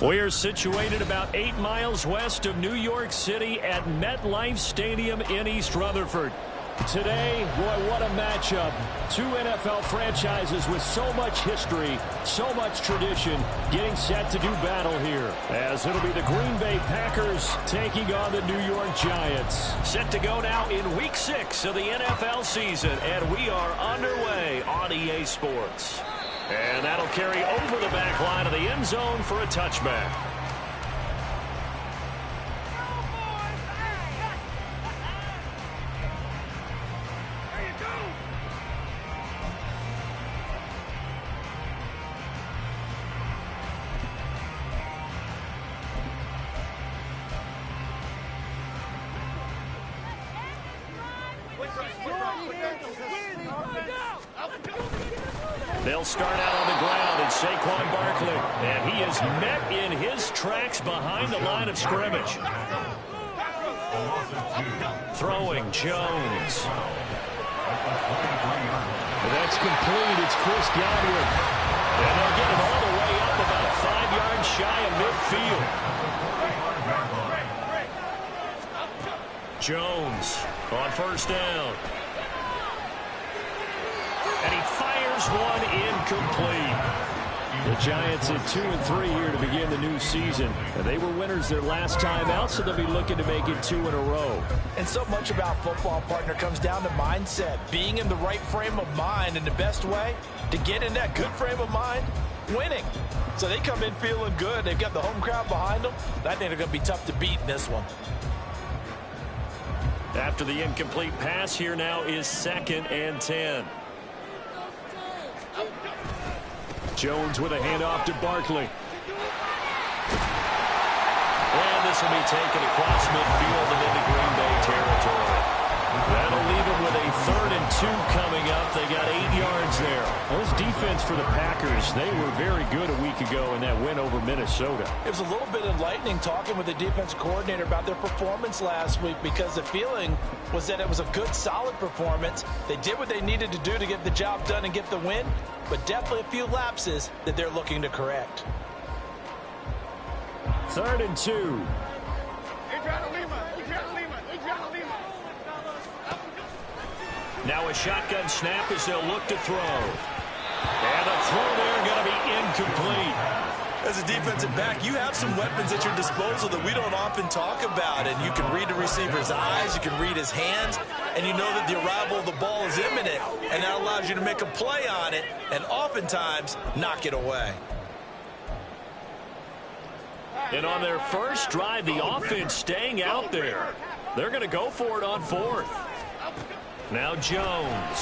We're situated about 8 miles west of New York City at MetLife Stadium in East Rutherford. Today, boy, what a matchup. Two NFL franchises with so much history, so much tradition, getting set to do battle here. As it'll be the Green Bay Packers taking on the New York Giants. Set to go now in Week 6 of the NFL season, and we are underway on EA Sports. And that'll carry over the back line of the end zone for a touchback. They'll start out on the ground at Saquon Barkley, and he is met in his tracks behind the line of scrimmage. Throwing Jones. That's complete. It's Chris Godwin. And they'll get him all the way up about 5 yards shy of midfield. Jones on first down. And he fires one incomplete. The Giants at 2-3 here to begin the new season. And they were winners their last time out, so they'll be looking to make it 2 in a row. And so much about football, partner, comes down to mindset. Being in the right frame of mind, and the best way to get in that good frame of mind, winning. So they come in feeling good. They've got the home crowd behind them. I think they're going to be tough to beat in this one. After the incomplete pass, here now is 2nd and 10. Jones with a handoff to Barkley. And this will be taken across midfield and into Green Bay territory. That'll leave them with a 3rd and 2 coming up. They got 8 yards there. Well, this defense for the Packers, they were very good a week ago in that win over Minnesota. It was a little bit enlightening talking with the defense coordinator about their performance last week, because the feeling was that it was a good, solid performance. They did what they needed to do to get the job done and get the win, but definitely a few lapses that they're looking to correct. 3rd and 2. Now a shotgun snap as they'll look to throw. And a throw there going to be incomplete. As a defensive back, you have some weapons at your disposal that we don't often talk about. And you can read the receiver's eyes, you can read his hands, and you know that the arrival of the ball is imminent. And that allows you to make a play on it and oftentimes knock it away. And on their first drive, the offense staying out there. They're going to go for it on 4th. Now Jones.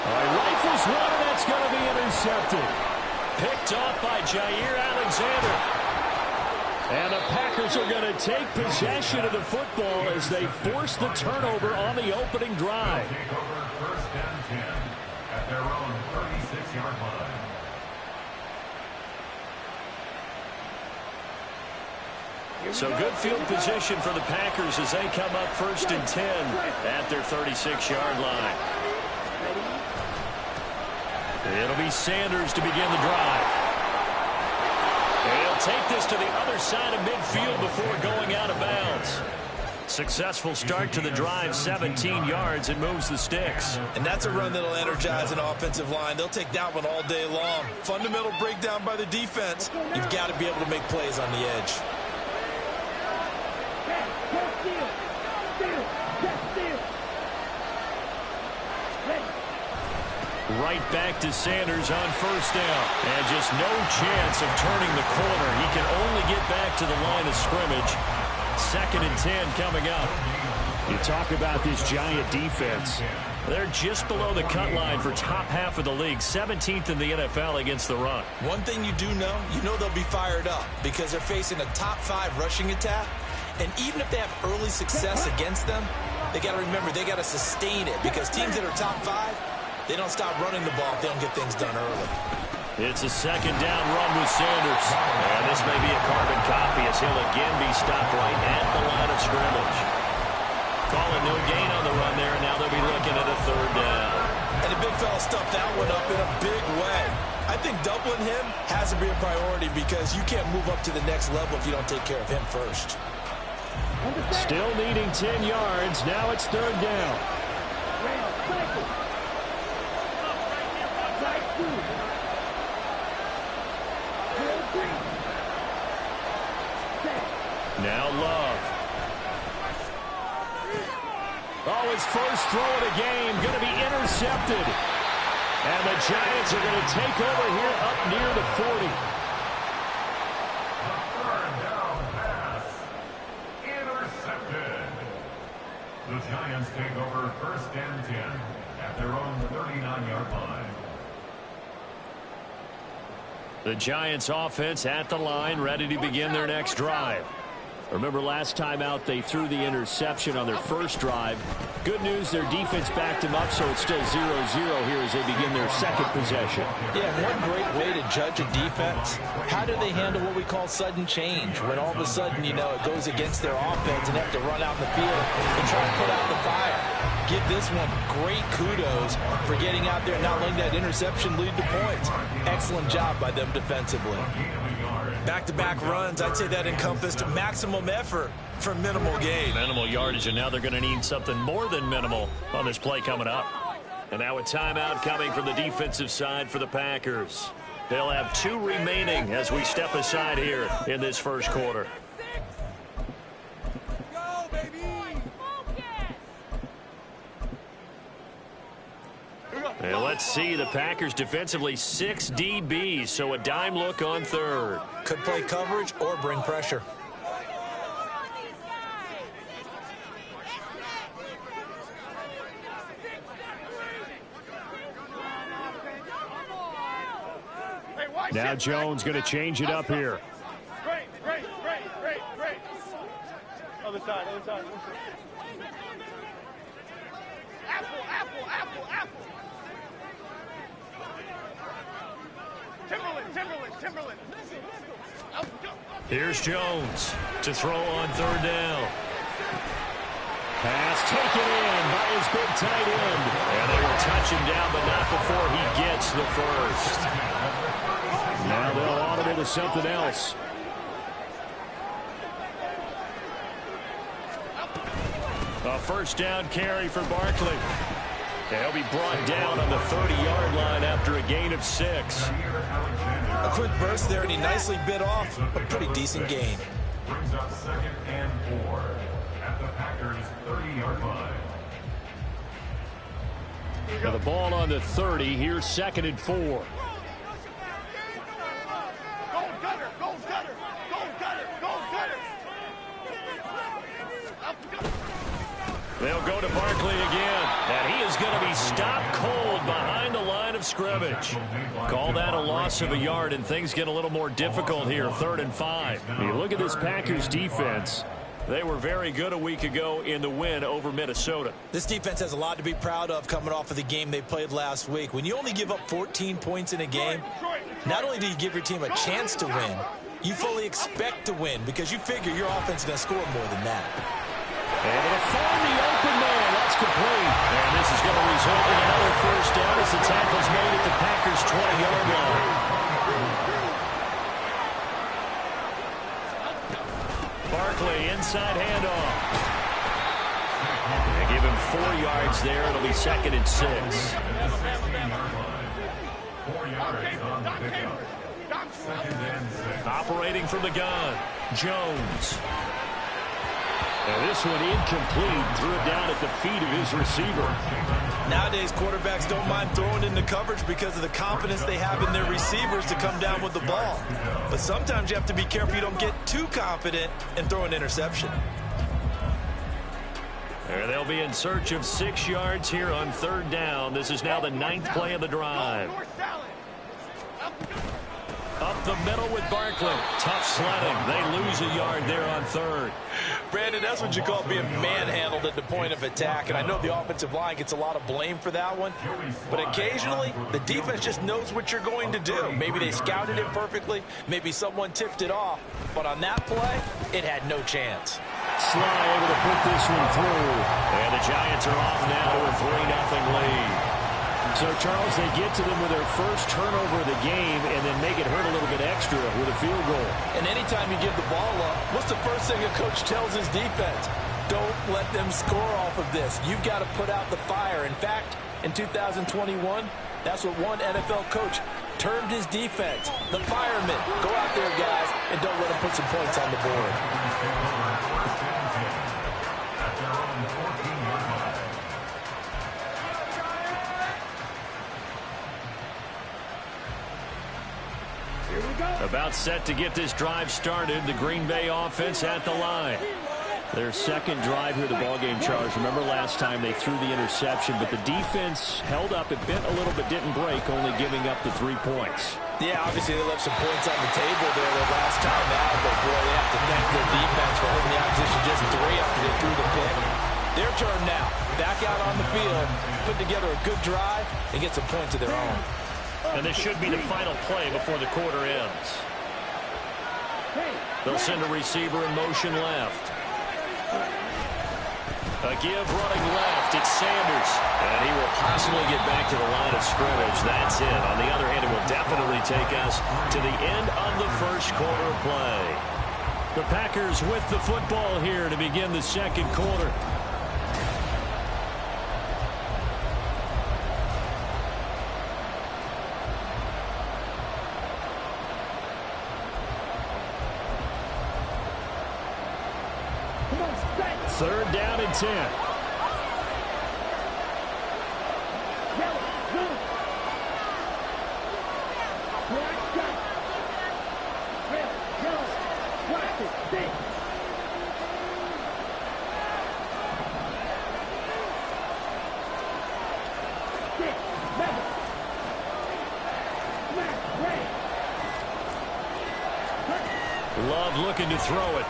All right, rifles one, and that's going to be intercepted. Picked off by Jair Alexander. And the Packers are going to take possession of the football as they force the turnover on the opening drive. First and 10 at their own 36-yard line. So good field position for the Packers as they come up 1st and 10 at their 36-yard line. It'll be Sanders to begin the drive. He'll take this to the other side of midfield before going out of bounds. Successful start to the drive, 17 yards, and moves the sticks. And that's a run that'll energize an offensive line. They'll take that one all day long. Fundamental breakdown by the defense. You've got to be able to make plays on the edge. Right back to Sanders on first down. And just no chance of turning the corner. He can only get back to the line of scrimmage. 2nd and 10 coming up. You talk about this Giant defense. They're just below the cut line for top half of the league. 17th in the NFL against the run. One thing you do know, they'll be fired up because they're facing a top 5 rushing attack. And even if they have early success against them, they got to remember they got to sustain it, because teams that are top 5, they don't stop running the ball if they don't get things done early. It's a 2nd down run with Sanders. And this may be a carbon copy as he'll again be stopped right at the line of scrimmage. Calling no gain on the run there, and now they'll be looking at a 3rd down. And the big fella stuffed that one up in a big way. I think doubling him has to be a priority because you can't move up to the next level if you don't take care of him first. Still needing 10 yards. Now it's third down. Now Love. Oh, his first throw of the game going to be intercepted. And the Giants are going to take over here up near the 40. Third down pass. Intercepted. The Giants take over first and 10 at their own 39-yard line. The Giants offense at the line, ready to begin their next drive. Remember last time out they threw the interception on their first drive. Good news, their defense backed them up, so it's still 0-0 here as they begin their second possession. Yeah, one great way to judge a defense, how do they handle what we call sudden change? When all of a sudden, you know, it goes against their offense and they have to run out in the field and try to put out the fire. Give this one great kudos for getting out there and not letting that interception lead to points. Excellent job by them defensively. Back-to-back runs, I'd say that encompassed maximum effort for minimal gain. Minimal yardage, and now they're going to need something more than minimal on this play coming up. And now a timeout coming from the defensive side for the Packers. They'll have 2 remaining as we step aside here in this first quarter. And let's see, the Packers defensively 6 DBs, so a dime look on third. Could play coverage or bring pressure. Now Jones going to change it up here. Great. Other side. Apple. Timberland. Here's Jones to throw on third down. Pass taken in by his big tight end. And they will touch him down, but not before he gets the first. Now they'll audible to something else. A first down carry for Barkley. He'll be brought down on the 30-yard line after a gain of 6. A quick burst there, and he nicely bit off a pretty decent gain. Brings up second and 4 at the Packers' 30-yard line. Now the ball on the 30. Here's second and 4. They'll go to Barkley again, and he is going to be stopped cold behind the line of scrimmage. Call that a loss of a yard, and things get a little more difficult here, 3rd and 5. You look at this Packers defense. They were very good a week ago in the win over Minnesota. This defense has a lot to be proud of coming off of the game they played last week. When you only give up 14 points in a game, not only do you give your team a chance to win, you fully expect to win because you figure your offense is going to score more than that. Able to find the open man. That's complete. And this is going to result in another first down as the tackle's made at the Packers' 20-yard line. Barkley, inside handoff. They give him 4 yards there. It'll be 2nd and 6. 4 yards on the pickup. 2nd and 6. Operating from the gun, Jones. And this one incomplete. Threw it down at the feet of his receiver. Nowadays, quarterbacks don't mind throwing into coverage because of the confidence they have in their receivers to come down with the ball. But sometimes you have to be careful you don't get too confident and throw an interception. And they'll be in search of 6 yards here on 3rd down. This is now the 9th play of the drive. Up the middle with Barkley. Tough sledding. They lose a yard there on 3rd. Brandon, that's what you call being manhandled at the point of attack. And I know the offensive line gets a lot of blame for that one. But occasionally, the defense just knows what you're going to do. Maybe they scouted it perfectly. Maybe someone tipped it off. But on that play, it had no chance. Sly able to put this one through. And the Giants are off now to a 3-0 lead. So, Charles, they get to them with their first turnover of the game and then make it hurt a little bit extra with a field goal. And anytime you give the ball up, what's the first thing a coach tells his defense? Don't let them score off of this. You've got to put out the fire. In fact, in 2021, that's what one NFL coach termed his defense. The firemen. Go out there, guys, and don't let them put some points on the board. About set to get this drive started. The Green Bay offense at the line. Their second drive here, the ballgame, Charles. Remember last time they threw the interception, but the defense held up. It bent a little but didn't break, only giving up the 3 points. Yeah, obviously they left some points on the table there the last time out, but boy, they have to thank their defense for holding the opposition just 3 after they threw the pick. Their turn now. Back out on the field, put together a good drive, and get some points of their own. And this should be the final play before the quarter ends. They'll send a receiver in motion left. A give running left. It's Sanders. And he will possibly get back to the line of scrimmage. That's it. On the other hand, it will definitely take us to the end of the first quarter play. The Packers with the football here to begin the second quarter. Third down and 10. Love looking to throw it.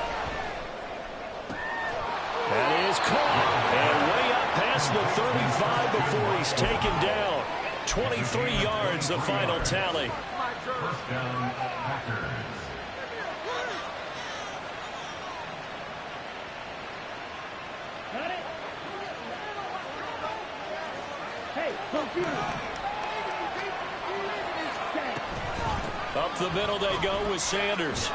That is caught. And way up past the 35 before he's taken down. 23 yards, the final tally. First down, Packers. Up the middle they go with Sanders.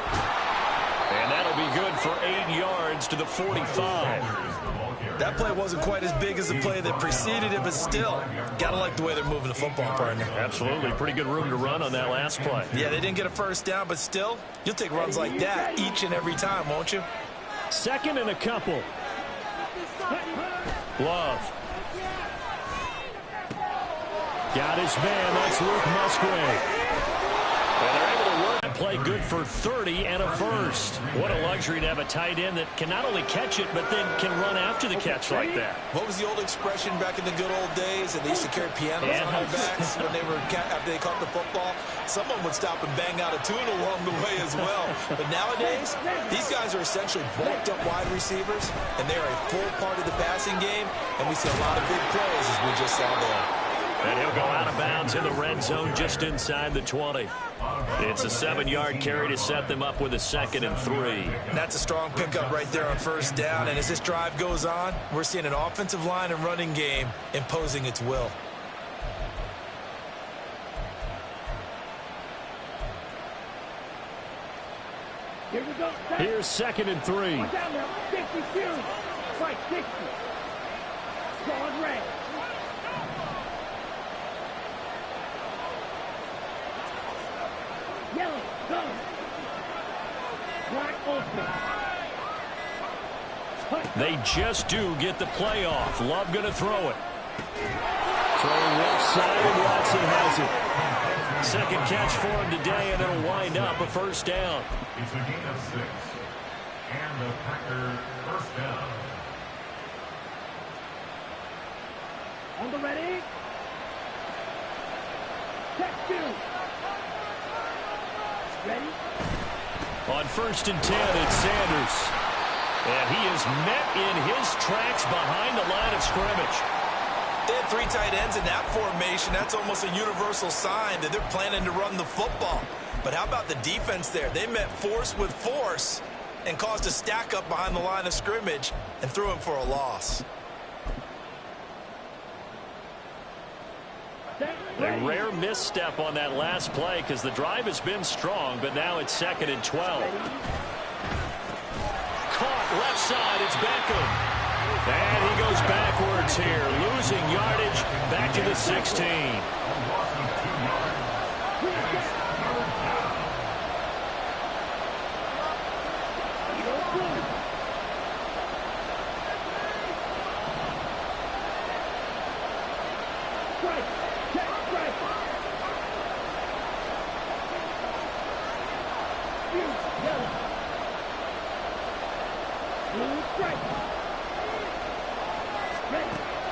And that'll be good for 8 yards to the 45. That play wasn't quite as big as the play that preceded it, but still, gotta like the way they're moving the football, partner. Absolutely. Pretty good room to run on that last play. Yeah, they didn't get a first down, but still, you'll take runs like that each and every time, won't you? Second and a couple. Love. Got his man. That's Luke Musgrave. And they're able to work and play good for 30 and a first. What a luxury to have a tight end that can not only catch it, but then can run after the catch like that. What was the old expression back in the good old days? And they used to carry pianos on their backs when they were after they caught the football. Someone would stop and bang out a tune along the way as well. But nowadays, these guys are essentially bulked up wide receivers, and they're a full part of the passing game. And we see a lot of big plays as we just saw there. And he'll go out of bounds in the red zone just inside the 20. It's a 7-yard carry to set them up with a 2nd and 3. That's a strong pickup right there on first down. And as this drive goes on, we're seeing an offensive line and running game imposing its will. Here's 2nd and 3. Right, 60. Going red. Yellow, go. Black open. They just do get the play off. Love going to throw it. Throwing left side, and Watson has it. Second catch for him today, and it'll wind up a first down. It's a gain of 6. And the Packer first down. On the ready. Check 2. Ready? On 1st and 10, it's Sanders. And he is met in his tracks behind the line of scrimmage. They had 3 tight ends in that formation. That's almost a universal sign that they're planning to run the football. But how about the defense there? They met force with force and caused a stack up behind the line of scrimmage and threw him for a loss. A rare misstep on that last play because the drive has been strong, but now it's 2nd and 12. Caught left side. It's Beckham. And he goes backwards here, losing yardage back to the 16.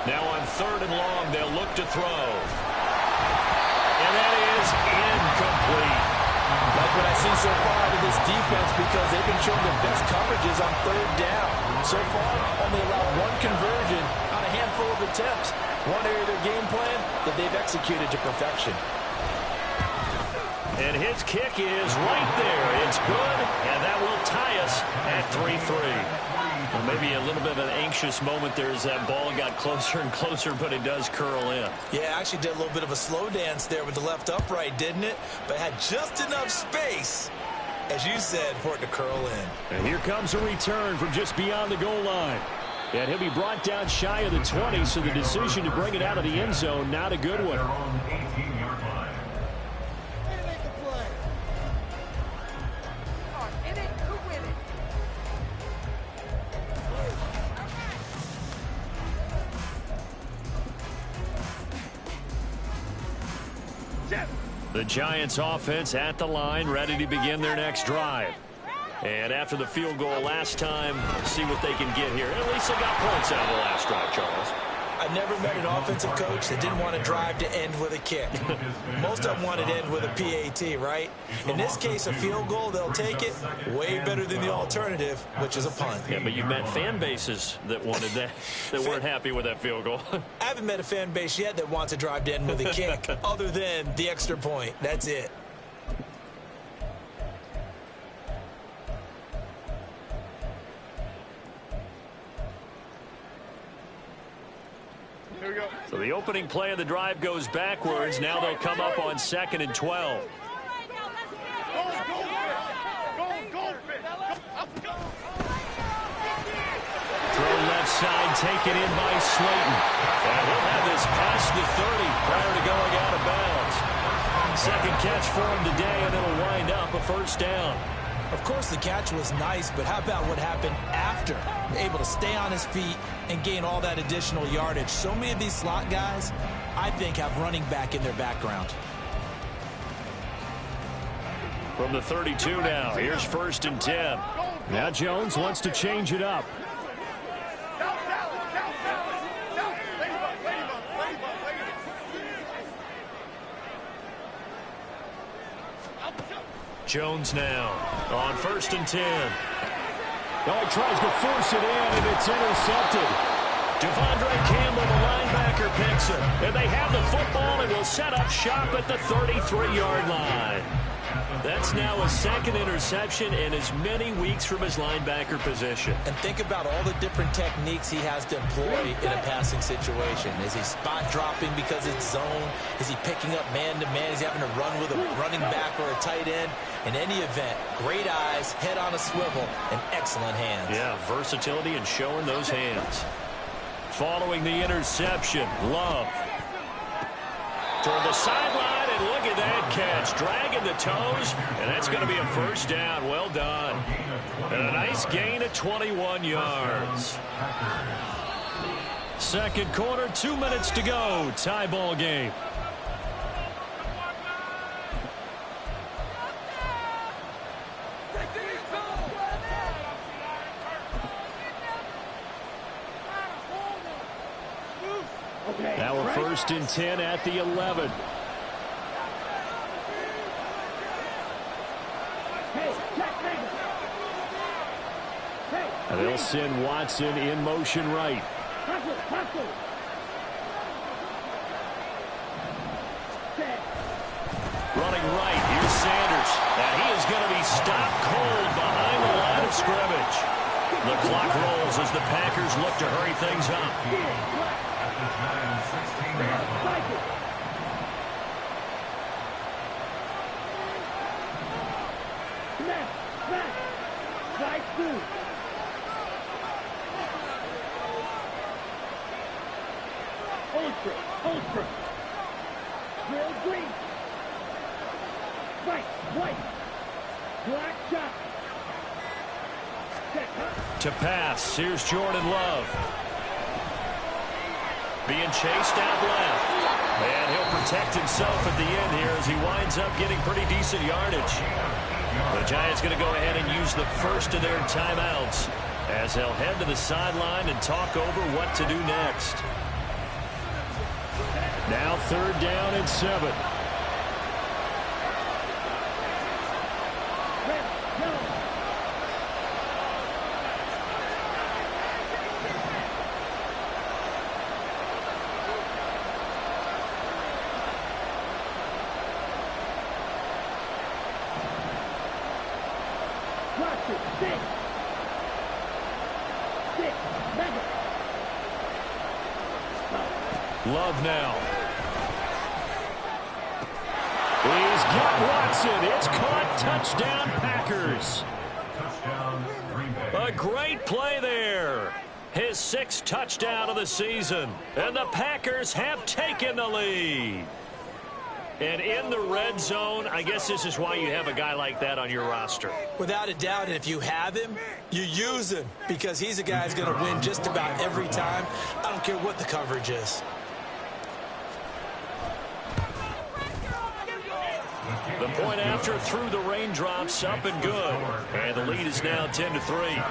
Now on 3rd and long, they'll look to throw. And that is incomplete. Like what I've seen so far out of this defense, because they've been showing their best coverages on 3rd down. So far, only allowed 1 conversion on a handful of attempts. One area of their game plan that they've executed to perfection. And his kick is right there. It's good, and that will tie us at 3-3. Well, maybe a little bit of an anxious moment there as that ball got closer and closer, but it does curl in. Yeah, actually did a little bit of a slow dance there with the left upright, didn't it? But had just enough space, as you said, for it to curl in. And here comes a return from just beyond the goal line. And he'll be brought down shy of the 20, so the decision to bring it out of the end zone, not a good one. Their own 18-yard line. The Giants offense at the line, ready to begin their next drive. And after the field goal last time, see what they can get here. At least they got points out of the last drive, Charles. I've never met an offensive coach that didn't want to drive to end with a kick. Most of them wanted to end with a PAT, right? In this case, a field goal, they'll take it. Way better than the alternative, which is a punt. Yeah, but you've met fan bases that wanted that, that weren't happy with that field goal. I haven't met a fan base yet that wants to drive to end with a kick, other than the extra point. That's it. Here we go. So the opening play of the drive goes backwards. Now they'll come up on 2nd and 12. Throw left side, taken in by Slayton. And he'll have this past the 30 prior to going out of bounds. Second catch for him today, and it'll wind up a 1st down. Of course, the catch was nice, but how about what happened after? Able to stay on his feet and gain all that additional yardage. So many of these slot guys, I think, have running back in their background. From the 32 now, here's 1st and 10. Now Jones wants to change it up. Jones now on 1st and 10. Oh, he tries to force it in, and it's intercepted. Devondre Campbell, the linebacker, picks it. And they have the football and will set up shop at the 33-yard line. That's now a 2nd interception in as many weeks from his linebacker position. And think about all the different techniques he has to employ in a passing situation. Is he spot dropping because it's zone? Is he picking up man-to-man? Is he having to run with a running back or a tight end? In any event, great eyes, head on a swivel, and excellent hands. Yeah, versatility and showing those hands. Following the interception, Love. Toward the sideline, and look at that catch. Dragging the toes, and that's going to be a 1st down. Well done. And a nice gain of 21 yards. 2nd quarter, 2 minutes to go. Tie ball game. Now a 1st and 10 at the 11. And they'll send Watson in motion right. Running right, here's Sanders. And he is going to be stopped cold behind the line of scrimmage. The clock rolls as the Packers look to hurry things up. Ultra. Real green. Right, white. Black shot. Check, huh? To pass, here's Jordan Love. Being chased out left. And he'll protect himself at the end here as he winds up getting pretty decent yardage. The Giants going to go ahead and use the first of their timeouts as they'll head to the sideline and talk over what to do next. Now 3rd down and 7. Love now. He's got Watson. It's caught. Touchdown, Packers. Touchdown, Green Bay. A great play there. His 6th touchdown of the season. And the Packers have taken the lead. And in the red zone, I guess this is why you have a guy like that on your roster. Without a doubt, and if you have him, you use him because he's a guy who's going to win just about every time. I don't care what the coverage is. The point after through the raindrops, up and good. And the lead is now 10-3.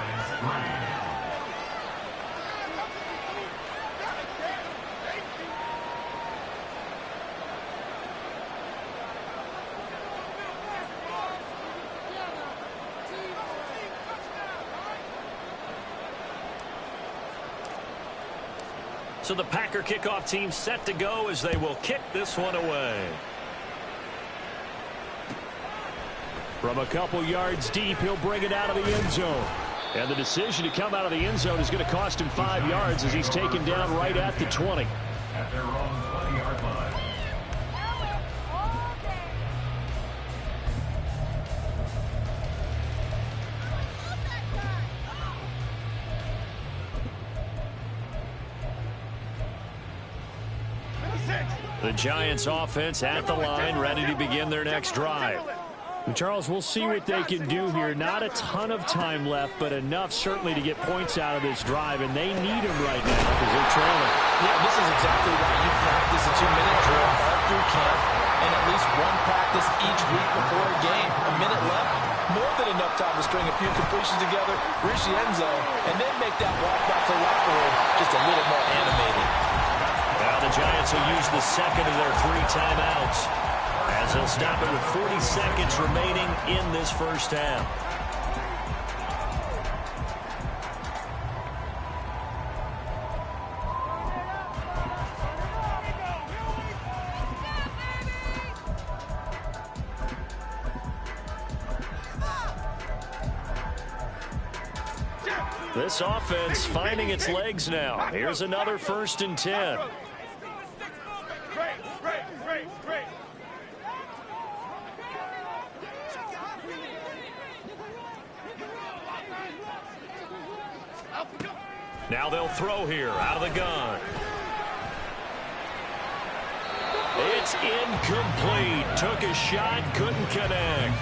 So the Packer kickoff team set to go as they will kick this one away. From a couple yards deep, he'll bring it out of the end zone. And the decision to come out of the end zone is going to cost him 5 yards as he's taken down right at the 20. At their own 20-yard line. The Giants offense at the line, ready to begin their next drive. And Charles, we'll see what they can do here. Not a ton of time left, but enough certainly to get points out of this drive, and they need them right now because they're trailing. Yeah, this is exactly why you practice a 2-minute drill all through camp and at least one practice each week before a game. A minute left, more than enough time to string a few completions together, reach the end zone, and then make that walk back to the locker room just a little more animated. Now the Giants will use the second of their 3 timeouts as they'll stop it with 40 seconds remaining in this first half. This offense finding its legs now. Here's another 1st and 10. Great. Now they'll throw here out of the gun. It's incomplete. Took a shot, couldn't connect.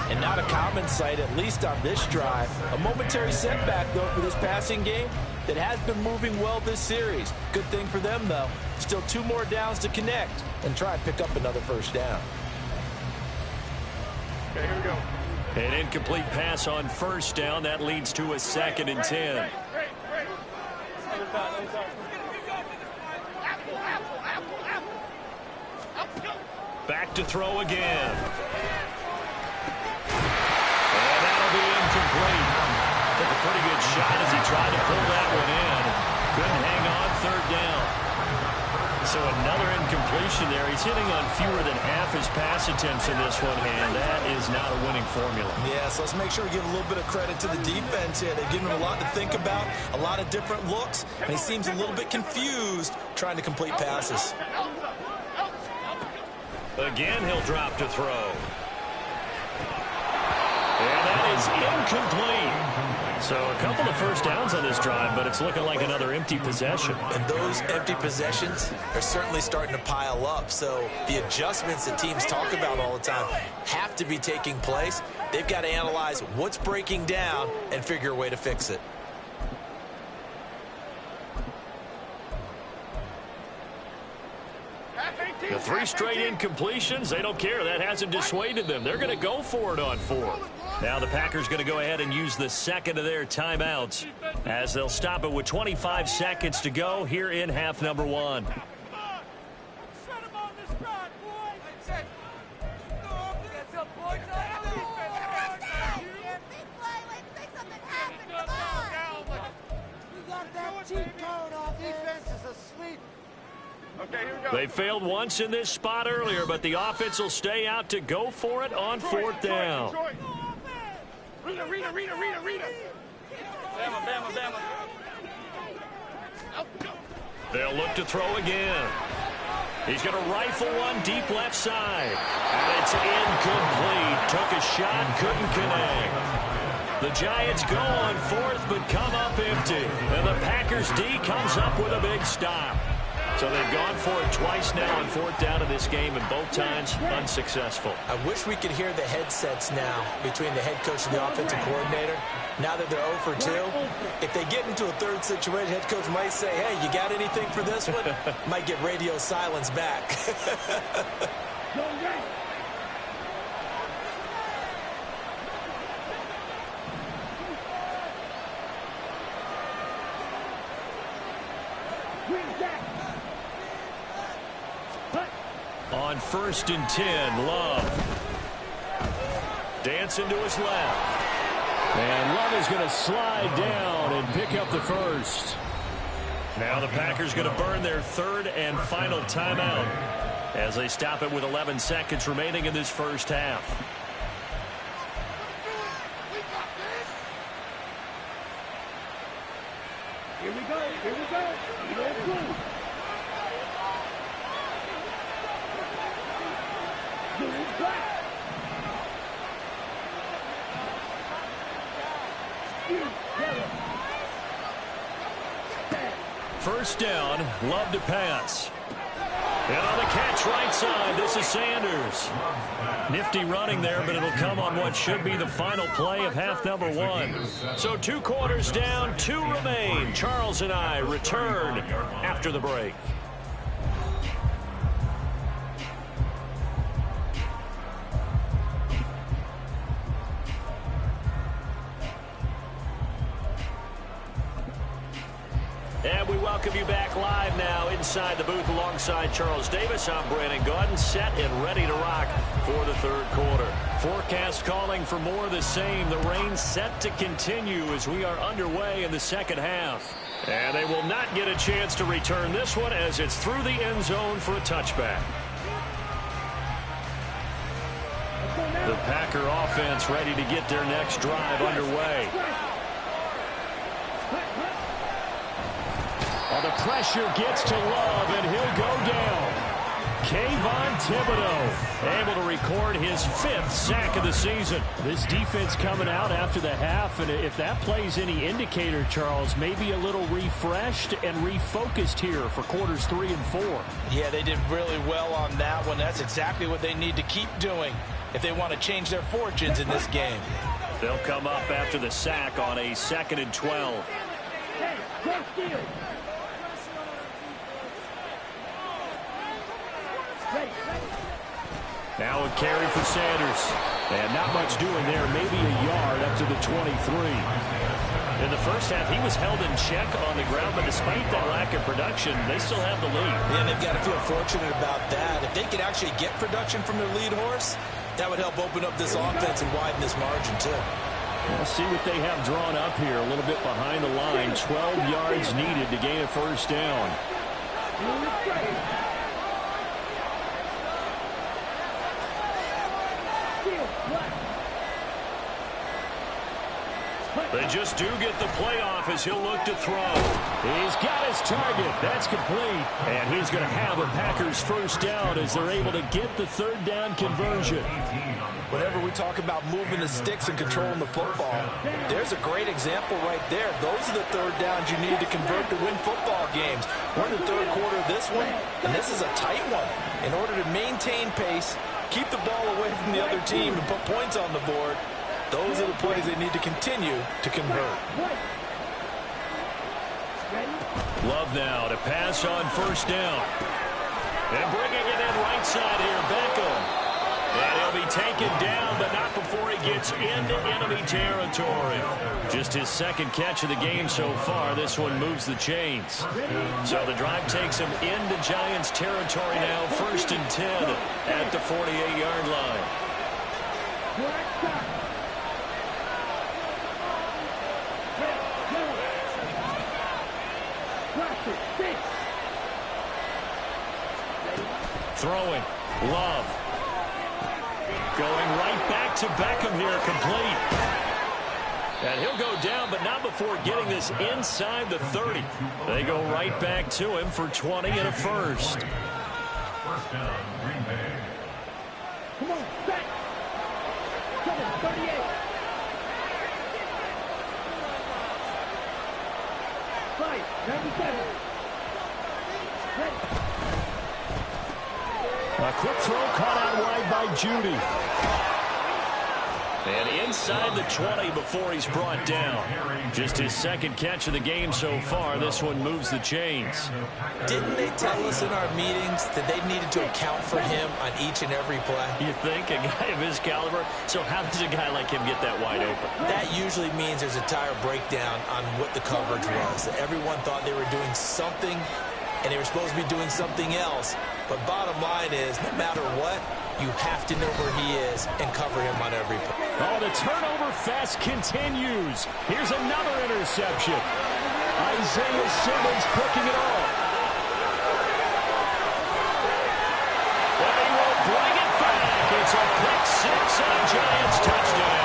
And not a common sight, at least on this drive. A momentary setback, though, for this passing game that has been moving well this series. Good thing for them, though. Still 2 more downs to connect and try and pick up another 1st down. Okay, here we go. An incomplete pass on 1st down. That leads to a 2nd and 10. Great. Other side. Apple. Back to throw again. And that'll be incomplete. Took a pretty good shot as he tried to pull that one in. Couldn't hang on 3rd down. So another incompletion there. He's hitting on fewer than half his pass attempts in this one, and that is not a winning formula. Yeah, so let's make sure we give a little bit of credit to the defense here. They've given him a lot to think about, a lot of different looks, and he seems a little bit confused trying to complete passes. Again, he'll drop to throw. And that is incomplete. So a couple of first downs on this drive, but it's looking like another empty possession. And those empty possessions are certainly starting to pile up. So the adjustments that teams talk about all the time have to be taking place. They've got to analyze what's breaking down and figure a way to fix it. The 3 straight incompletions, they don't care. That hasn't dissuaded them. They're going to go for it on 4th. Now the Packers going to go ahead and use the second of their timeouts as they'll stop it with 25 seconds to go here in half number 1. Okay, here we go. They failed once in this spot earlier, but the offense will stay out to go for it on 4th down. Rita. Bama. They'll look to throw again. He's going to rifle one deep left side. And it's incomplete. Took a shot, couldn't connect. The Giants go on 4th, but come up empty. And the Packers D comes up with a big stop. So they've gone for it twice now on 4th down in this game, and both times unsuccessful. I wish we could hear the headsets now between the head coach and the offensive coordinator. Now that they're 0 for 2, if they get into a third situation, head coach might say, hey, you got anything for this one? Might get radio silence back. On 1st and 10, Love. Dancing to his left. And Love is going to slide down and pick up the first. Now the Packers going to burn their 3rd and final timeout as they stop it with 11 seconds remaining in this first half. Here we go. First down, Love to pass. And on the catch right side, this is Sanders. Nifty running there, but it'll come on what should be the final play of half number 1. So 2 quarters down, 2 remain. Charles and I return after the break. And we welcome you back live now inside the booth alongside Charles Davis. I'm Brandon Gaudin, set and ready to rock for the 3rd quarter. Forecast calling for more of the same. The rain set to continue as we are underway in the second half. And they will not get a chance to return this one as it's through the end zone for a touchback. The Packer offense ready to get their next drive underway. Oh, the pressure gets to Love, and he'll go down. Kayvon Thibodeau able to record his 5th sack of the season. This defense coming out after the half, and if that plays any indicator, Charles, maybe a little refreshed and refocused here for quarters 3 and 4. Yeah, they did really well on that one. That's exactly what they need to keep doing if they want to change their fortunes in this game. They'll come up after the sack on a 2nd and 12. Hey, go steal. Now a carry for Sanders. And not much doing there. Maybe a yard up to the 23. In the first half, he was held in check on the ground, but despite that lack of production, they still have the lead. And they've got to feel fortunate about that. If they could actually get production from their lead horse, that would help open up this offense and widen this margin, too. We'll see what they have drawn up here. A little bit behind the line. 12 yards needed to gain a first down. They just do get the playoff as he'll look to throw. He's got his target. That's complete. And he's going to have a Packers first down as they're able to get the 3rd down conversion. Whenever we talk about moving the sticks and controlling the football, there's a great example right there. Those are the third downs you need to convert to win football games. We're in the third quarter of this one, and this is a tight one. In order to maintain pace, keep the ball away from the other team, and put points on the board, those are the plays they need to continue to convert. Love now to pass on first down. And bringing it in right side here, Beckham. And he'll be taken down, but not before he gets into enemy territory. Just his second catch of the game so far. This one moves the chains. So the drive takes him into Giants territory now. 1st and 10 at the 48-yard line. Throwing. Love. Going right back to Beckham here, complete. And he'll go down, but not before getting this inside the 30. They go right back to him for 20 and a first. First down, Green Bay. Come on, back. Come on, 38. Right, 97. Ready. A quick throw caught out wide by Judy. And inside the 20 before he's brought down. Just his second catch of the game so far. This one moves the chains. Didn't they tell us in our meetings that they needed to account for him on each and every play? You think? A guy of his caliber? So how does a guy like him get that wide open? That usually means there's a tire breakdown on what the coverage was. That everyone thought they were doing something, and they were supposed to be doing something else. But bottom line is, no matter what, you have to know where he is and cover him on every play. Oh, the turnover fest continues. Here's another interception. Isaiah Simmons picking it off. Well, he will bring it back. It's a pick six and a Giants touchdown.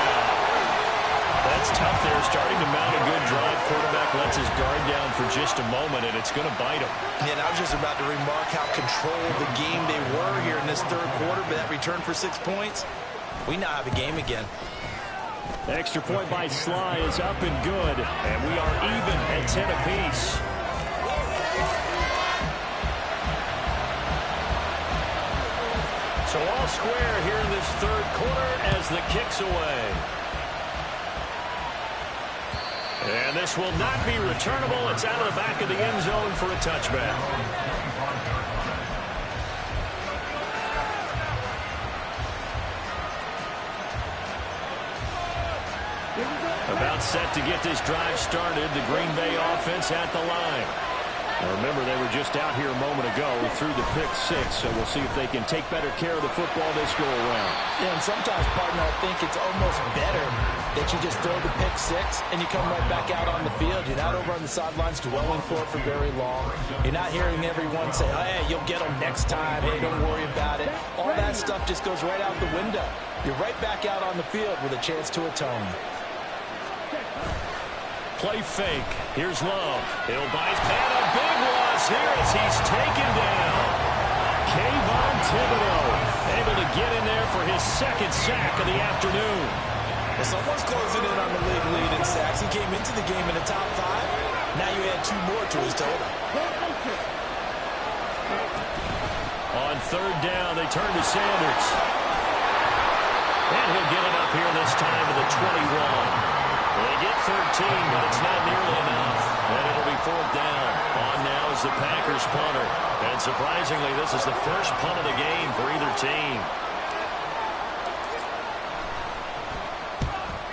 That's tough there, starting to mount a good drive. Quarterback lets his guard down for just a moment, and it's going to bite him. Yeah, and I was just about to remark how controlled the game they were here in this third quarter, but that return for 6 points, we now have a game again. Extra point by Sly is up and good, and we are even at 10 apiece. So all square here in this third quarter as the kick's away. And this will not be returnable. It's out of the back of the end zone for a touchback. About set to get this drive started. The Green Bay offense at the line. Now remember, they were just out here a moment ago through the pick six, so we'll see if they can take better care of the football this go around. Yeah, and sometimes, partner, I think it's almost better that you just throw the pick six and you come right back out on the field. You're not over on the sidelines dwelling for it for very long. You're not hearing everyone say, oh, hey, you'll get them next time. Hey, don't worry about it. All that stuff just goes right out the window. You're right back out on the field with a chance to atone. Play fake. Here's Love. He'll buy his man. A big loss here as he's taken down. Kayvon Thibodeau able to get in there for his second sack of the afternoon. Well, someone's closing in on the league lead in sacks. He came into the game in the top 5. Now you add 2 more to his total. On third down, they turn to Sanders. And he'll get it up here this time to the 21. They get 13, but it's not nearly enough. And it'll be fourth down. On now is the Packers punter. And surprisingly, this is the first punt of the game for either team.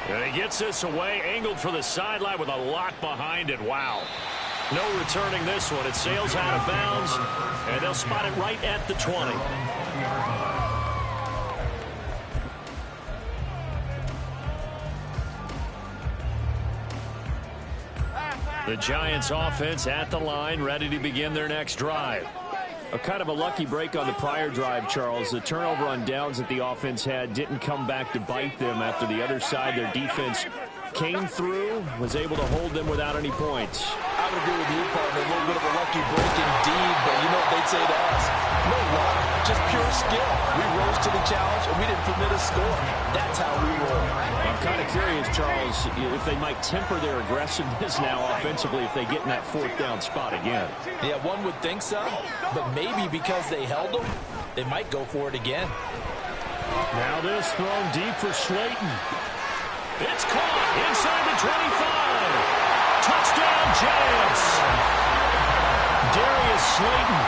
And he gets this away, angled for the sideline with a lot behind it. Wow. No returning this one. It sails out of bounds, and they'll spot it right at the 20. The Giants offense at the line, ready to begin their next drive. A kind of a lucky break on the prior drive, Charles. The turnover on downs that the offense had didn't come back to bite them after the other side. Their defense came through, was able to hold them without any points. I would agree with you, partner. A little bit of a lucky break indeed, but you know what they'd say to us? No luck, just pure skill. We rose to the challenge, and we didn't permit a score. That's how we roll. I'm kind of curious, Charles, if they might temper their aggressiveness now offensively if they get in that fourth down spot again. Yeah, one would think so, but maybe because they held them, they might go for it again. Now this thrown deep for Slayton. It's caught inside the 25. Touchdown, Giants. Darius Slayton,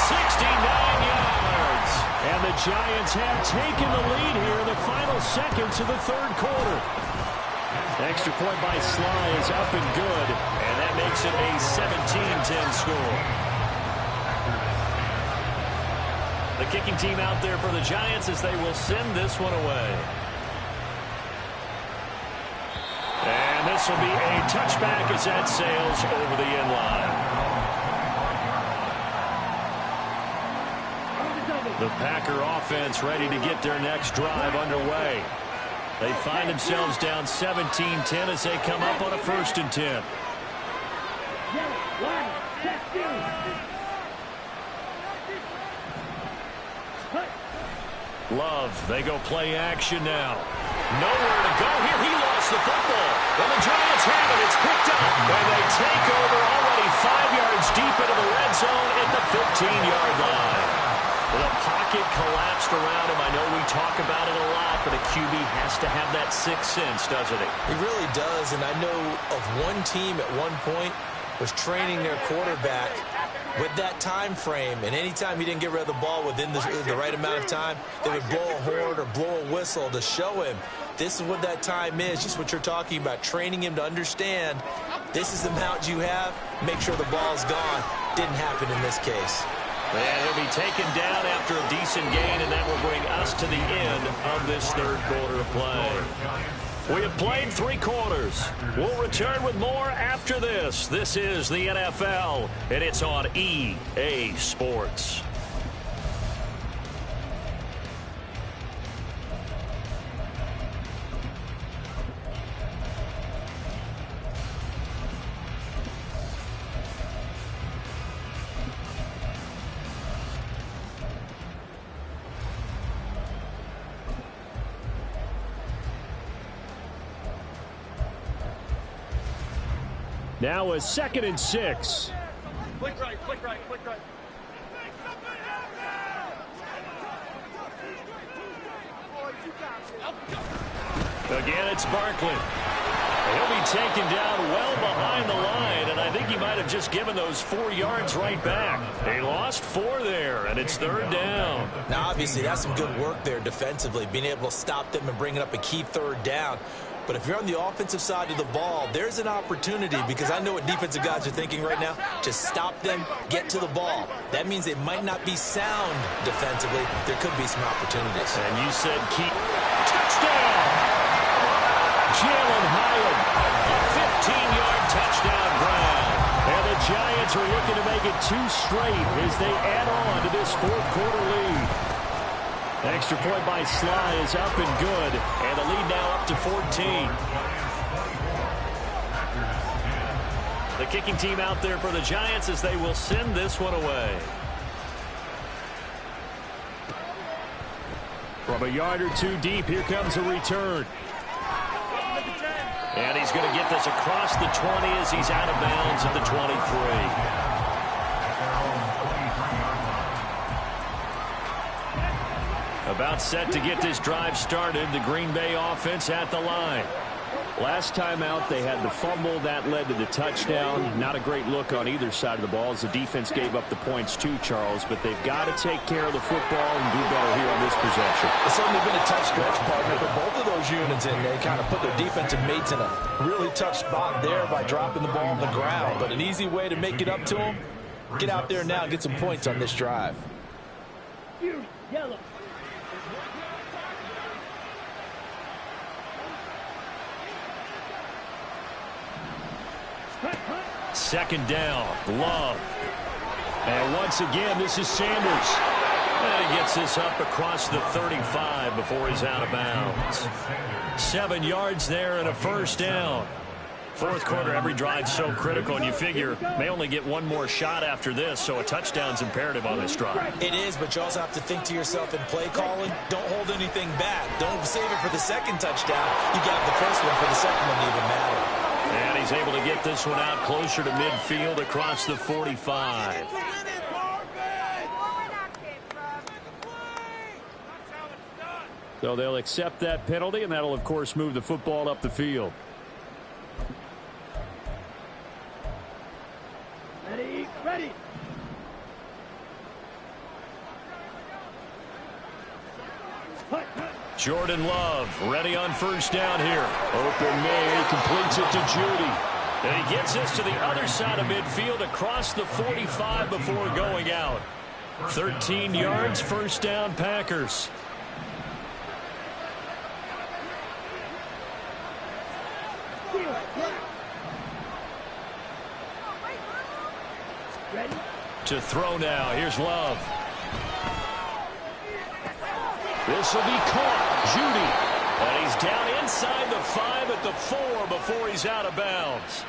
69 yards. And the Giants have taken the lead here in the final seconds of the third quarter. Extra point by Sly is up and good, and that makes it a 17-10 score. The kicking team out there for the Giants as they will send this one away. And this will be a touchback as that sails over the end line. The Packer offense ready to get their next drive underway. They find themselves down 17-10 as they come up on a 1st and 10. Love, they go play action now. Nowhere to go here. He lost the football. And the Giants have it. It's picked up. And they take over already 5 yards deep into the red zone at the 15-yard line. The pocket collapsed around him. I know we talk about it a lot, but a QB has to have that sixth sense, doesn't it? He really does, and I know of one team at one point was training their quarterback with that time frame, and anytime he didn't get rid of the ball within the right amount of time, they would blow a horn or blow a whistle to show him this is what that time is, just what you're talking about, training him to understand this is the amount you have, make sure the ball's gone. Didn't happen in this case. And he'll be taken down after a decent gain, and that will bring us to the end of this third quarter of play. We have played 3 quarters. We'll return with more after this. This is the NFL, and it's on EA Sports. Now a 2nd and 6. Click right, click right, click right. Again, it's Barkley. He'll be taken down well behind the line, and I think he might have just given those 4 yards right back. They lost 4 there, and it's 3rd down. Now, obviously, that's some good work there defensively, being able to stop them and bringing up a key 3rd down. But if you're on the offensive side of the ball, there's an opportunity, because I know what defensive guys are thinking right now. Just stop them, get to the ball. That means they might not be sound defensively. There could be some opportunities. And you said keep. Touchdown! Jalen Hyatt, a 15-yard touchdown grab. And the Giants are looking to make it 2 straight as they add on to this 4th quarter lead. Extra point by Sly is up and good, and the lead now up to 14. The kicking team out there for the Giants as they will send this one away. From a yard or 2 deep, here comes a return. And he's going to get this across the 20 as he's out of bounds at the 23. About set to get this drive started, the Green Bay offense at the line. Last time out, they had the fumble. That led to the touchdown. Not a great look on either side of the ball as the defense gave up the points too, Charles. But they've got to take care of the football and do better here on this possession. It's certainly been a tough stretch, partner, for both of those units, and they kind of put their defensive mates in a really tough spot there by dropping the ball on the ground. But an easy way to make it up to them, get out there now and get some points on this drive. Yellow. 2nd down, Love. And once again, this is Sanders. And he gets this up across the 35 before he's out of bounds. 7 yards there and a 1st down. Fourth quarter, every drive so critical, and you figure may only get one more shot after this, so a touchdown's imperative on this drive. It is, but you also have to think to yourself in play calling, don't hold anything back. Don't save it for the second touchdown. You got the first one for the second one to even matter. And he's able to get this one out closer to midfield across the 45. So they'll accept that penalty, and that'll, of course, move the football up the field. Ready. Jordan Love ready on first down here. Open man, completes it to Judy. And he gets this to the other side of midfield across the 45 before going out. 13 yards, first down, Packers. Ready. To throw now. Here's Love. This will be caught. Judy. And he's down inside the 5 at the 4 before he's out of bounds.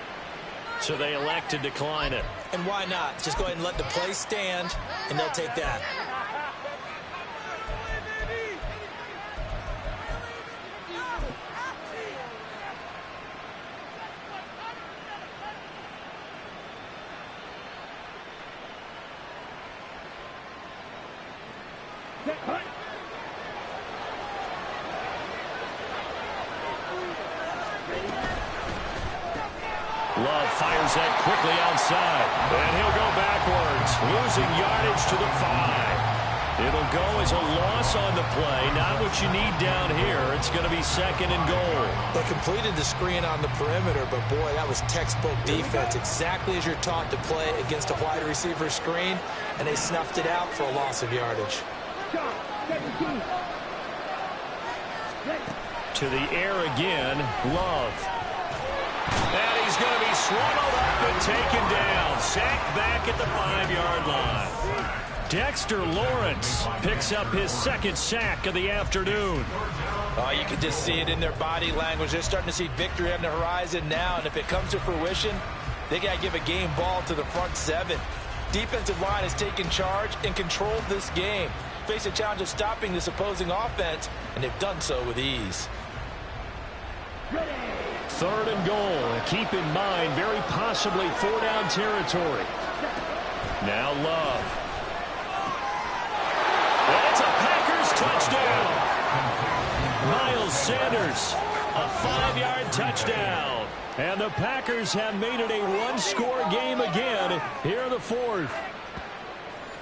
So they elect to decline it. And why not? Just go ahead and let the play stand, and they'll take that. Love fires that quickly outside. And he'll go backwards, losing yardage to the 5. It'll go as a loss on the play. Not what you need down here. It's going to be second and goal. They completed the screen on the perimeter, but boy, that was textbook defense. Exactly as you're taught to play against a wide receiver screen, and they snuffed it out for a loss of yardage. To the air again, Love. And he's going to be swallowed up and taken down. Sacked back at the 5-yard line. Dexter Lawrence picks up his second sack of the afternoon. Oh, you can just see it in their body language. They're starting to see victory on the horizon now, and if it comes to fruition, they got to give a game ball to the front 7. Defensive line has taken charge and controlled this game. Face a challenge of stopping this opposing offense, and they've done so with ease. Third and goal. And keep in mind, very possibly 4-down territory. Now Love. And it's a Packers touchdown. Miles Sanders, a 5-yard touchdown. And the Packers have made it a one-score game again here in the 4th.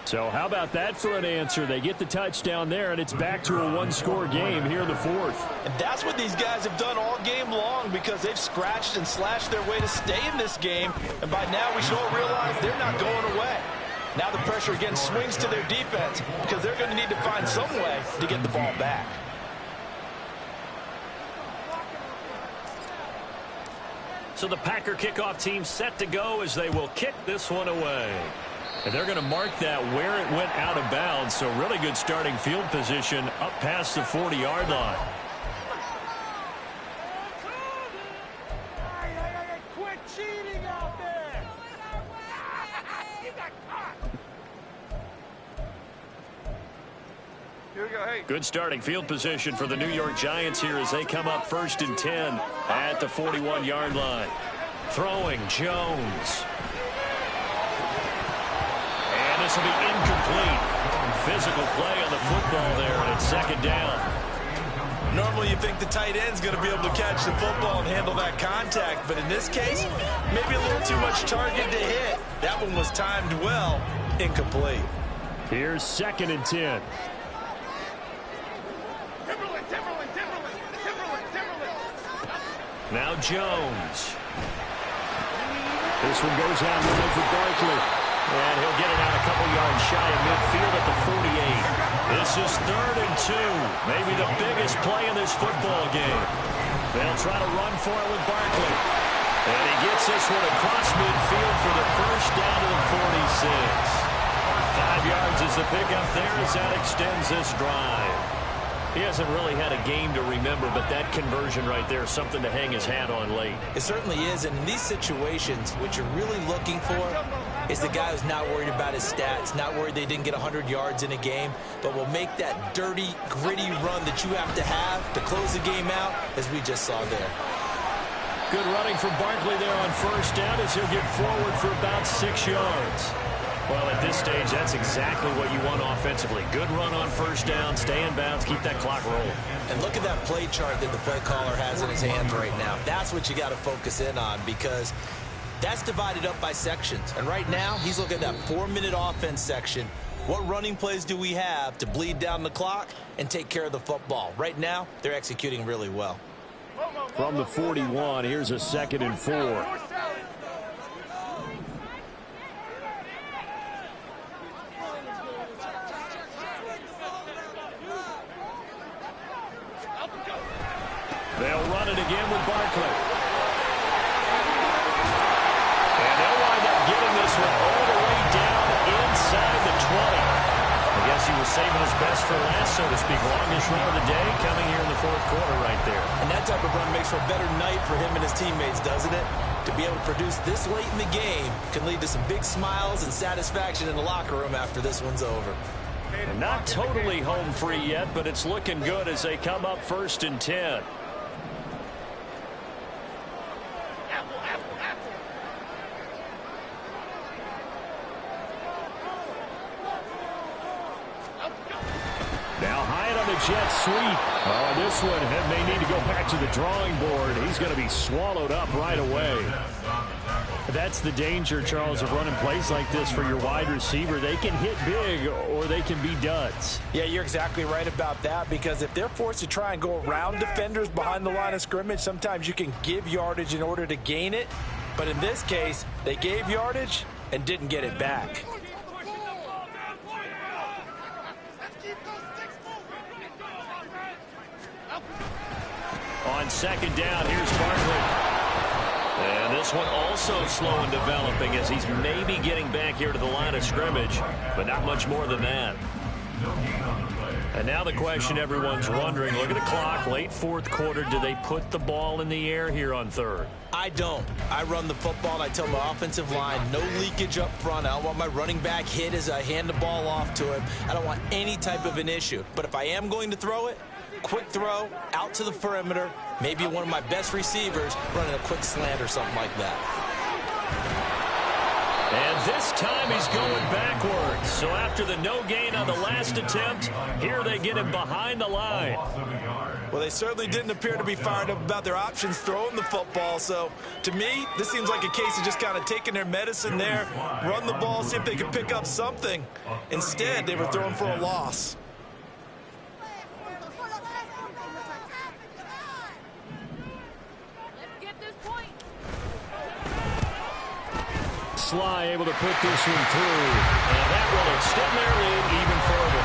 So how about that for an answer? They get the touchdown there, and it's back to a one-score game here in the 4th. And that's what these guys have done all game long, because they've scratched and slashed their way to stay in this game. And by now we should all realize they're not going away. Now the pressure again swings to their defense, because they're going to need to find some way to get the ball back. So the Packer kickoff team set to go as they will kick this one away. And they're going to mark that where it went out of bounds. So really good starting field position up past the 40-yard line. Quit cheating out there! You got caught! Here we go, hey. Good starting field position for the New York Giants here as they come up 1st and 10 at the 41-yard line. Throwing Jones. And this will be incomplete. Physical play on the football there, and it's second down. Normally you think the tight end's going to be able to catch the football and handle that contact, but in this case, maybe a little too much target to hit. That one was timed well, incomplete. Here's 2nd and 10. Now Jones. This one goes out the middle for Barkley. And he'll get it out a couple yards shy of midfield at the 48. This is 3rd and 2. Maybe the biggest play in this football game. They'll try to run for it with Barkley. And he gets this one across midfield for the first down to the 46. 5 yards is the pickup there as that extends this drive. He hasn't really had a game to remember, but that conversion right there is something to hang his hat on late. It certainly is, and in these situations, what you're really looking for is the guy who's not worried about his stats, not worried they didn't get 100 yards in a game, but will make that dirty, gritty run that you have to close the game out, as we just saw there. Good running from Barkley there on first down as he'll get forward for about 6 yards. Well, at this stage, that's exactly what you want offensively. Good run on first down, stay in bounds, keep that clock rolling. And look at that play chart that the play caller has in his hands right now. That's what you got to focus in on, because that's divided up by sections. And right now, he's looking at that 4-minute offense section. What running plays do we have to bleed down the clock and take care of the football? Right now, they're executing really well. From the 41, here's a 2nd and 4. They'll run it again with Barkley. And they'll wind up getting this one all the way down inside the 20. I guess he was saving his best for last, so to speak. Longest run of the day coming here in the 4th quarter right there. And that type of run makes for a better night for him and his teammates, doesn't it? To be able to produce this late in the game can lead to some big smiles and satisfaction in the locker room after this one's over. And not totally home free yet, but it's looking good as they come up 1st and 10. Now Hyatt on the jet sweep. Oh, this one may need to go back to the drawing board. He's going to be swallowed up right away. That's the danger, Charles, of running plays like this for your wide receiver. They can hit big or they can be duds. Yeah, you're exactly right about that, because if they're forced to try and go around defenders behind the line of scrimmage, sometimes you can give yardage in order to gain it. But in this case, they gave yardage and didn't get it back. On 2nd down, here's Barkley. And this one also slow in developing as he's maybe getting back here to the line of scrimmage, but not much more than that. And now the question everyone's wondering, look at the clock, late 4th quarter, do they put the ball in the air here on 3rd? I don't. I run the football, and I tell my offensive line, no leakage up front. I don't want my running back hit as I hand the ball off to him. I don't want any type of an issue. But if I am going to throw it, quick throw, out to the perimeter, maybe one of my best receivers running a quick slant or something like that. And this time he's going backwards. So after the no gain on the last attempt, here they get him behind the line. Well, they certainly didn't appear to be fired up about their options throwing the football. So to me, this seems like a case of just kind of taking their medicine there, run the ball, see if they can pick up something. Instead, they were throwing for a loss. Sly able to put this one through, and that will extend their lead even further.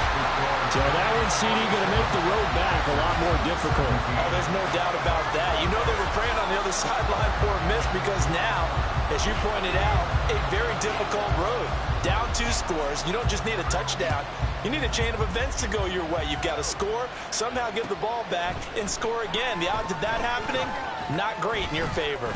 So that one, CD, going to make the road back a lot more difficult. Oh, there's no doubt about that. You know they were praying on the other sideline for a miss, because now, as you pointed out, a very difficult road. Down 2 scores. You don't just need a touchdown. You need a chain of events to go your way. You've got to score, somehow give the ball back, and score again. The odds of that happening, not great in your favor.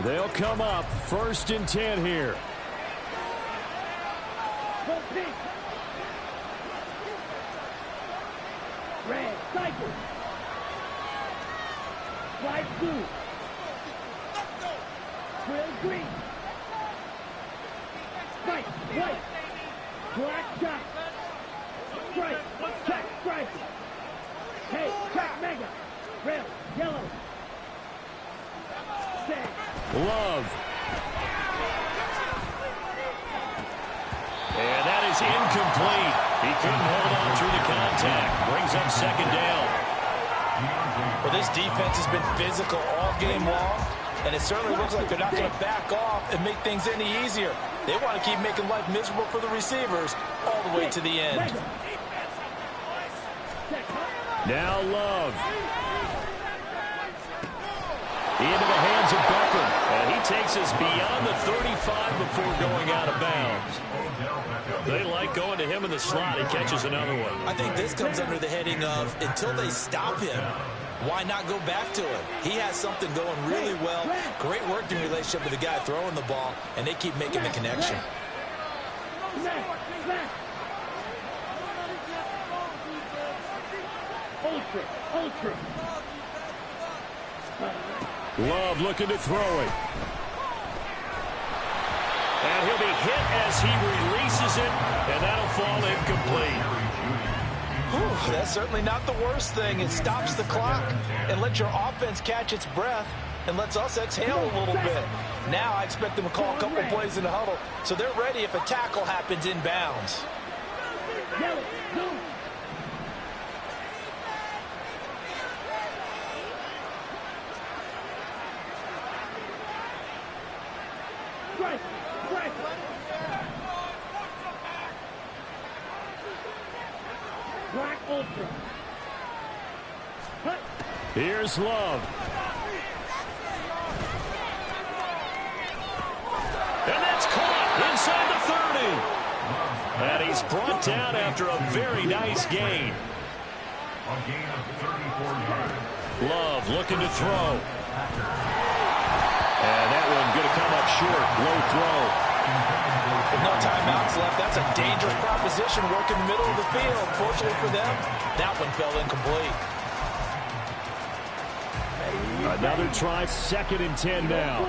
They'll come up 1st and 10 here. Red, cycle. Slide blue. Quill green. White, white. Black shot. Stripe, check, stripe. Hey, check, mega. Red, yellow. Stand. Love. And that is incomplete. He couldn't hold on through the contact. Brings up 2nd down. Well, this defense has been physical all game long, and it certainly looks like they're not going to back off and make things any easier. They want to keep making life miserable for the receivers all the way to the end. Now Love. Into the hands of Beckham. And he takes us beyond the 35 before going out of bounds. They like going to him in the slot. He catches another one. I think this comes under the heading of until they stop him, why not go back to him? He has something going really well. Great working relationship with the guy throwing the ball, and they keep making the connection. Ultra. Love looking to throw it. And he'll be hit as he releases it, and that'll fall incomplete. Whew, that's certainly not the worst thing. It stops the clock and lets your offense catch its breath and lets us exhale a little bit. Now I expect them to call a couple plays in the huddle so they're ready if a tackle happens inbounds. Here's Love. And that's caught inside the 30. And he's brought down after a very nice gain. A gain of 34 yards. Love looking to throw. And that one going to come up short. Low throw. With no timeouts left, that's a dangerous proposition. Work in the middle of the field. Fortunately for them, that one fell incomplete. Another try, 2nd and 10 now.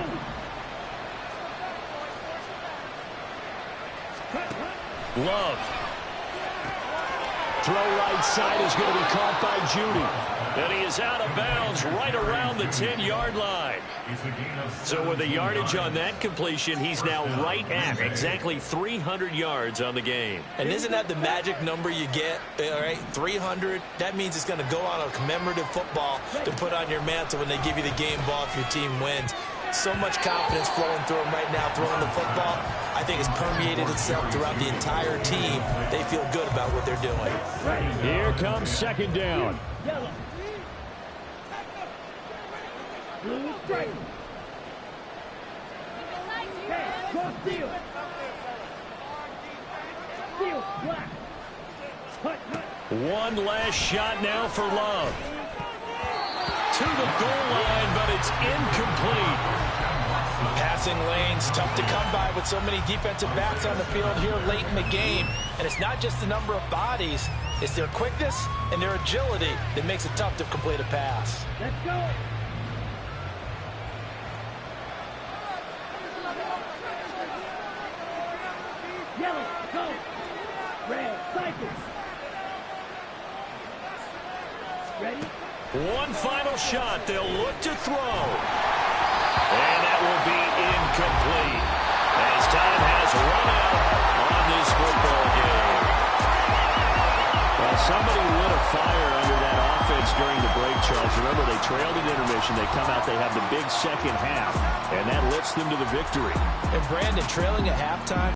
Love. Throw right side is going to be caught by Judy. And he is out of bounds right around the 10-yard line. So with the yardage on that completion, he's now right at exactly 300 yards on the game. And isn't that the magic number you get? All right, 300. That means it's going to go on a commemorative football to put on your mantle when they give you the game ball if your team wins. So much confidence flowing through him right now, throwing the football. I think it's permeated itself throughout the entire team. They feel good about what they're doing. Here comes 2nd down. Blue straight. Cross deal. Deal black. One last shot now for Love. To the goal line, but it's incomplete. Passing lanes, tough to come by with so many defensive backs on the field here late in the game. And it's not just the number of bodies, it's their quickness and their agility that makes it tough to complete a pass. Let's go. Yellow, go. Red, cycles. Ready? One final shot. They'll look to throw. And that will be incomplete as time has run out on this football game. Well, somebody lit a fire under that offense during the break, Charles. Remember, they trailed at intermission. They come out, they have the big second half, and that lifts them to the victory. And Brandon, trailing at halftime,